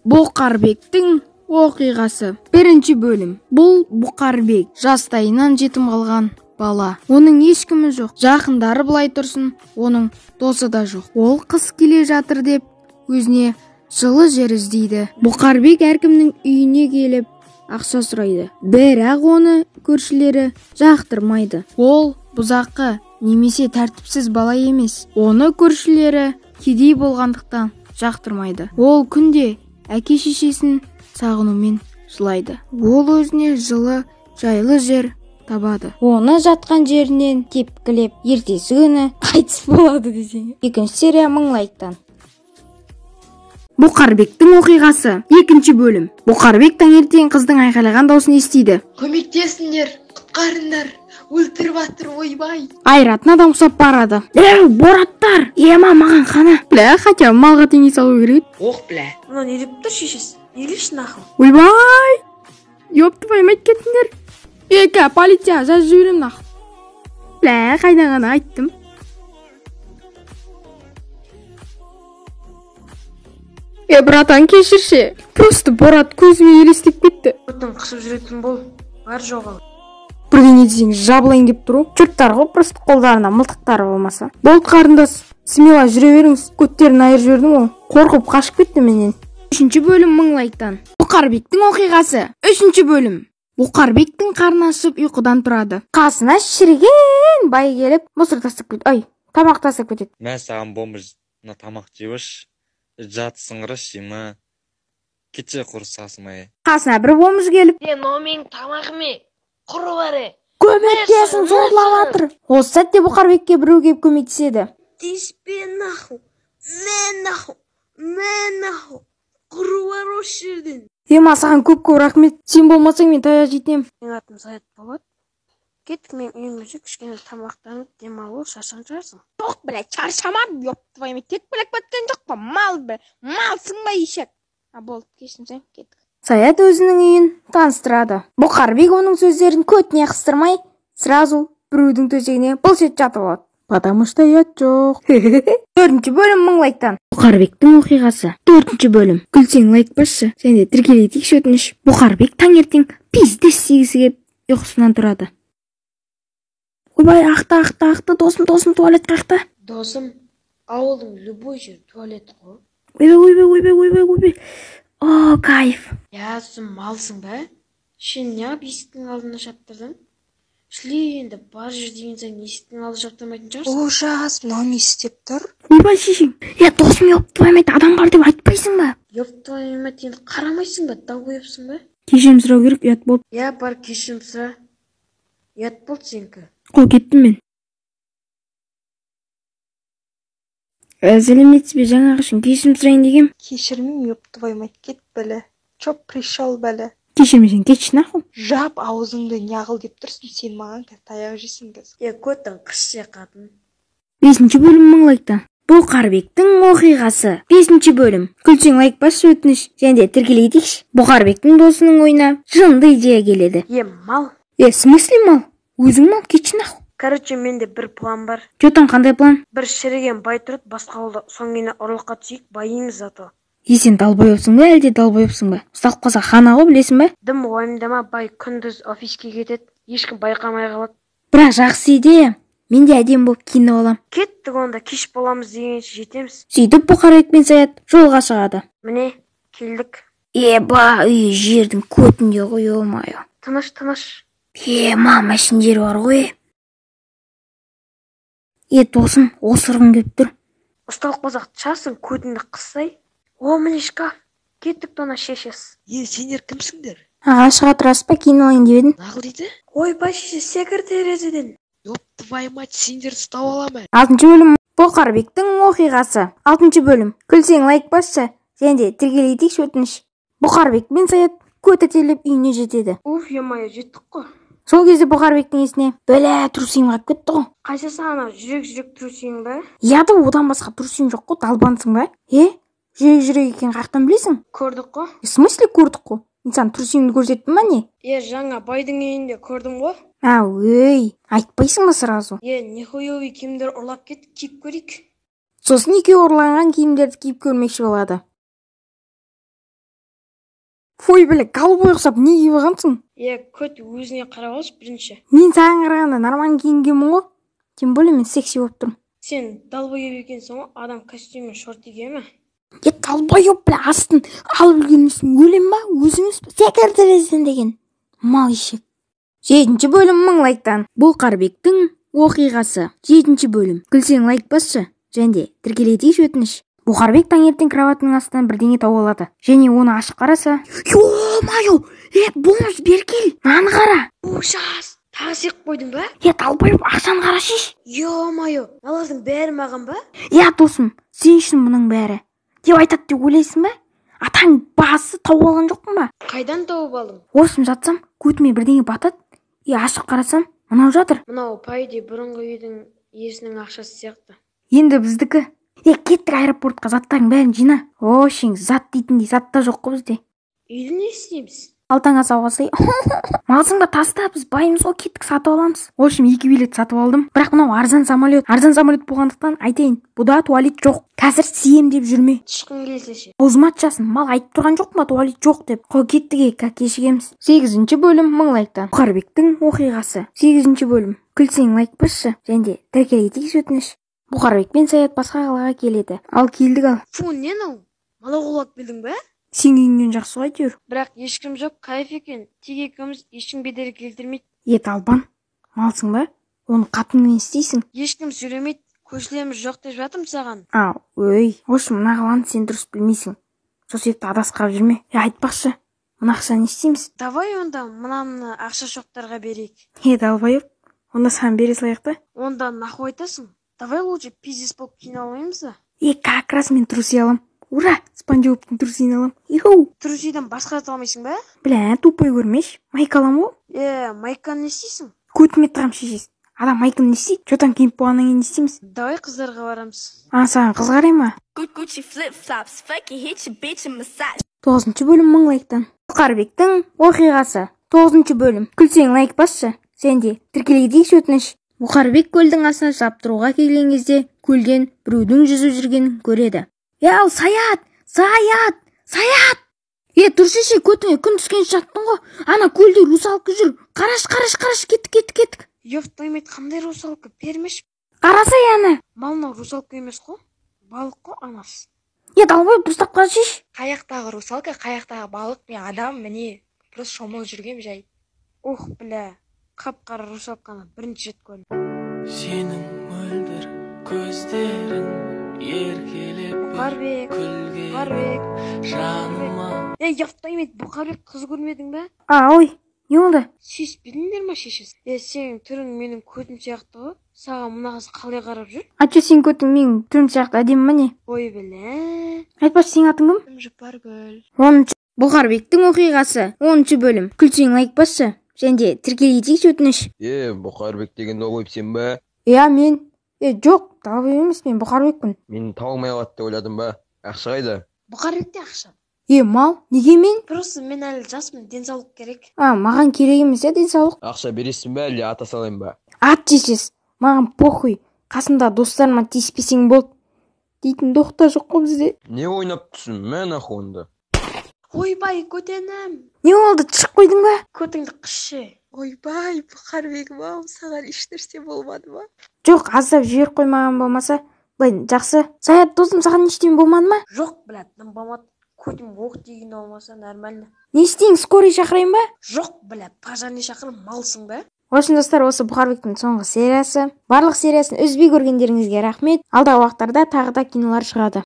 Бұқарбектің оқиғасы. Бірінші бөлім. Бұл Бұқарбек жастайынан жетім қалған бала. Оның ешкімі жоқ. Жақындары былай тұрсын, оның досы да жоқ. Ол қыс келе жатыр деп өзіне жылы жер іздейді. Бұқарбек әркімнің үйіне келіп ақша сұрайды. Бірақ оны көршілері жақтырмайды. Ол бұзақы немесе тәртіпсіз бала емес. Оны көршілері кедей болғандықтан жақтырмайды. Ол күнде әке-шешесін сағынумен жылайды. Ол өзіне жылы, жайлы жер табады. Оны жатқан жерінен тепкілеп, ертесі күні қайтыс болады десең. Екінші серия Мыңлайттан. Бұқарбектің оқиғасы. Екінші бөлім. Бұқарбек таңертең қыздың айқайлаған даусын естиді. Көмектесіңдер, құтқарыңдар, өлтіріп жатыр, ойбай. Айратын адам құсап барады. Бораттар, ема маған қана. Бля, хотя малға теңге салу керек. Оқ, бля. Мына не деп тұр шешесі? Елешін ақыл. Ойбай! Ёпты поймайт кеттіңдер. Полиция, жазып жіберем нақыл. Бля, қайда ғана айттым. Братан, кешірші. Просто Борат көзіме елестеп кетті. Өтін қысып жүретін бол, бар жоғал. Бірдеңе десеңіз жабылайын деп тұру. Жұрттар ғой, просто қолдарына мылтықтары болмаса. Болды қарындас, смела жүре беріңіз. Көттерін айыр жібердім ғой. Қорқып қашып кетті менен. Үшінші бөлім Мыңлайттан. Бұқарбектің оқиғасы. Үшінші бөлім. Бұқарбектің қарны ашып ұйқыдан тұрады. Қасына шіріген бай келіп, мусор тастап кетеді. Ай, тамақ тастап кетеді. Мен саған бомбыжына тамақ жеуіш, жатсыңғырыш ема, кече құрсасымай. Қасына бір бомбыж келіп, Менің тамағыме құры бәрі. көмектесін зорлап жатыр. Осы сәтте Бұқарбекке біреу келіп көмектеседі. Тиспе наху, мен наху, құры бар осы жерден. Ема, саған көп рахмет. Сен болмасаң мен таяқ жейтем. Менің атым Саят болады. Кеттік, мен үйіме жүр, кішкене тамақтанып демалып шаршаған шығарсың. Жоқ, блядь, шаршамам, ёп твою, тек білек біткен жоқ па, малсың ба ешек. Болды, кешірім сен, кеттік. Саят өзінің үйін таныстырады. Бұқарбек оның сөздерін көтіне қыстырмай, сразу біреудің төсегіне бұл сет жатып алады. Потому что ұят жоқ. Төртінші бөлім Мыңлайттан. Бұқарбектің оқиғасы. Төртінші бөлім. Күлсең лайк басшы, және де тіркелейік өтініш. Бұқарбек таңертең пиздес сегізі келіп ұйқысынан тұрады. Ойбай, ақты, досым туалет қақты. Досым, ауылдың любой жер туалет қой. Ойбай. О, кайф. Я, сен малсың ба? Сен не есіктің алдына шаптырдың? Шлей енді бар жер деген сен есіктің алды жаптырмайтын шығарсың? Ужас, мынау не істеп тұр? Ойбай, шешең. Досым ёп твою мать, адам бар деп айтпайсың ба? Ёп твою мать, енді қарамайсың ба? Дау қойыпсың ба? Кешірім сұрау керек, ұят болды. Бар кешірім сұра. Ұят болды сенікі. Қол кеттім мен. Сәлеметсіз бе, жаңағы үшін кешірім сұрайын дегем. Кешірмейм, ёп твою мать, кет бәле. Чоп пришел бәле. Кешірмесең кетші нахуй. Жап аузыңды неғыл деп тұрсың, сен маған таяқ жейсің қазір. Көттің қысшы қатын. Бесінші бөлім Мыңлайттан. Бұқарбектің оқиғасы. Бесінші бөлім. Күлсең лайк басшы, өтініш, және де тіркелейікші. Бұқарбектің досының ойына жынды идея келеді. Мал? Смысле мал? Өзің мал, кетші нахуй. Короче, менде бір план бар. Жотан, қандай план? Бір шіріген бай тұрып, басқа ауылда соңгені ұрлыққа түсейік, байымыз зато. Сен далбайыпсың ба, әлде далбайыпсың ба? Ұсталып қалса хана ғой, білесің ба? Дым уайымдама, бай күндіз офиске кетеді, ешкім байқамай қалады. Бірақ жақсы идея. Мен де әдем болып киініп алам. Кеттік, онда кеш боламыз дегенше жетеміз. Сөйтіп Бұқарбек пен Саят жолға шығады. Міне, келдік. Үй жердің көтінде ғой, олмайы. Тыныш. Машиндер бар ғой. Досым, осырғын келіп тұр. Ұсталып қалсақ шасын көтінді қыссай. О, міне шкаф. Кеттік тона шешес. Сендер кімсіңдер? Шыға тұрасыз ба, кейін алайын деп едім. Нағыл дейді? Ойбай шеше, секір терезеден. Ёп твою мать, сендерді ұстап аламын. Алтыншы бөлім Бұқарбектің оқиғасы. Алтыншы бөлім. Күлсең лайк басшы, және де тіркелейік өтініш. Бұқарбек пен Саят көті телеп үйіне жетеді. Емайы, жеттік қой. Сол кезде Бұқарбектің есіне трусиң қап кетті ғой. Қайсысы ана жүрек трусиң ба? Одан басқа трусиң жоқ қой, далбансың ба? Жүрек екен қақтан білесің? Көрдік қой. В смысле көрдік қой? Инсан трусиңді көрсетті ма не? Жаңа байдың үйінде көрдім ғой. Айтпайсың ба сразу? Нехуевый киімдер ұрлап кетіп, киіп көрейік. Сосын екеуі ұрланған киімдерді киіп көрмекші болады. ой біле голубой ұқсап не киіп алғансың? көт өзіне қарап алшы бірінші. Мен саған қарағанда нормально киінгенмін ғой. Тем более мен секси болып тұрмын. Сен долбоеб екенсің ғой, адам костюм мен шорт киге ме? Долбоеб біле астын алып үлгенмісің, өлем ба? Өзіңіз секір терезеден деген. Мал ешек. 7-ші бөлім 1000 лайктан. Бұлқарбектің оқиғасы. 7-ші бөлім. Күлсең лайк басшы, және тіркелетейік өтініш. Бұқарбек таңертең кроватының астынан бірдеңе тауып алады. Және оны ашып қараса, «Ё-моё! Болмыс беркел! Наны қара!» Ужас! Тағы сек қойдың ба? Далбайып, ақшаны қарашиш! Ё-моё! Алардың бәрі маған ба? Досым, сен үшін мұның бәрі. Деп айтады деп ойлайсың ба? Атаң басы тауып алған жоқпын ба? Қайдан тауып алдың? Осым жатсам, көтіме бірдеңе батады. Ашып қарасам, мынау жатыр. Мынау пайде бұрынғы үйдің иесінің ақшасы сияқты. Енді біздікі. Кеттік аэропортқа, заттардың бәрін жина. Ошың, зат дейтіндей затта жоқ қой бізде. Үйді не істейміз? Алтаңа сауға сай. Малсың ба таста, біз байымыз ғой, кеттік сатып аламыз. Ошым 2 билет сатып алдым. Бірақ мынау арзан самолет. Арзан самолет болғандықтан айтайын, бұда туалет жоқ. Қазір сием деп жүрме. Шыққың келсе ше. Аузыма атшасын, мал айтып тұрған жоқ па, туалет жоқ деп. Қой кеттік кешігеміз. 8-ші бөлім 1000 лайктан. Бұқарбектің оқиғасы. 8-ші бөлім. Күлсең лайк басшы, және тіркелетейік өтініш. Бұқарбек пен Саят басқа қалаға келеді. Ал келдік ал. Фу, не мынау? Мала құлап келдің ба? Сен үйіңнен жақсы ғой әйтеуір. Бірақ ешкім жоқ, кайф екен. Тек екеуміз ешкім бедері келтірмейді. Албан, малсың ба? Оны қатынмен істейсің? Ешкім сөйлемейді. Көшілеміз жоқ деп жатырмын саған. Ошы мына қаланы сен дұрыс білмейсің. Сол себепті адасқап жүрме. Айтпақшы, мына ақша не істейміз? Давай онда мынаны ақша шоқтарға берейік. Далбайып, онда саған бере салайық та? Онда нахуй айтасың? Давай лучше пиздец болып киналаймыз да. Как раз мен труси алам. Ура, Спанжобовтың трусин алам. Трусидан басқа зат алмайсың ба? Бля, тупой көрмеш. Майка алам ғой. Майканы не істейсің? Көтіме тығам шешесіз. Адам майканы не істейді? Жотан киіп болғаннан кейін не істейміз? Давай қыздарға барамыз. Саған қыз қарай ма? 9-ші бөлім 1000 лайктан. Бұқарбектің оқиғасы. 9-ші бөлім. Күлсең лайк басшы. Сен де тіркелетейік өтініш. Бұқарбек көлдің астына шаптыруға келген кезде көлден біреудің жүзіп жүргенін көреді. Саят! Тұршы көтіңе күн түскен жаттың ғой. Ана көлде русалка жүр. Қараш, кеттік. Ёфтаймет, қандай русалка? Пермеш. Қарасай ана. Малына русалка емес қой. Балық қой анасы. Далбай дұрыстап қарашиш. Қаяқтағы русалка, қаяқтағы балық, мен адам, міне, просто шомылып жүргем жай. Бля, қап-қара русалканы бірінші рет көрдім. Сенің мөлдір көздерің еркелеп Бұқарбек. жаныма. Ёфтаймет, Бұқарбек қыз көрмедің ба? Не болды? Сүйіспедіңдер ма шешесі? Сенің түрің менің көтім сияқты ғой. Саған мына қыз қалай қарап жүр? Сен көтің менің түрім сияқты әдемі ме не? Бля. Айтпашы, сенің атың кім? Жұпаргүл. 10-ші. Бұқарбектің оқиғасы. 10-ші бөлім. Күлсең лайк басшы. Және тіркелетейік өтініш. Бұқарбек деген долбоеб сен ба? Мен. Жоқ, долбоеб емес, мен Бұқарбекпін. Мен таба алмай қалады деп ойладым ба? Ақша қайда? Бұқарбекте ақша. Мал, неге мен? Просто мен әлі жаспын, денсаулық керек. Маған керек емес денсаулық. Ақша бересің ба, әлде ата салайын ба? Ат жесіз, маған похуй. Қасымда достарыма тиіспесең болды. Дейтін доқтар жоқ қой бізде. Не ойнап түсін, мен онда. Ойбай, көтенім. Не болды, шық қойдың ба? Көтіңді қышы. Ойбай, Бұқарбегім ау, саған ешнәрсе болмады ма? Жоқ, аздап жібер қоймаған болмаса. Былай, жақсы. Саят досым, саған ештеңе болмады ма? Жоқ, блядь, болмады. Көтім оқ деген болмаса нормально. Не істейін, скорый шақырайын ба? Жоқ, блядь, пожарный шақырып малсың ба? Достар, осы Бұқарбектің соңғы сериясы. Барлық сериясын үзбей көргендеріңізге рахмет. Алдағы уақыттарда тағы да кинолар шығады.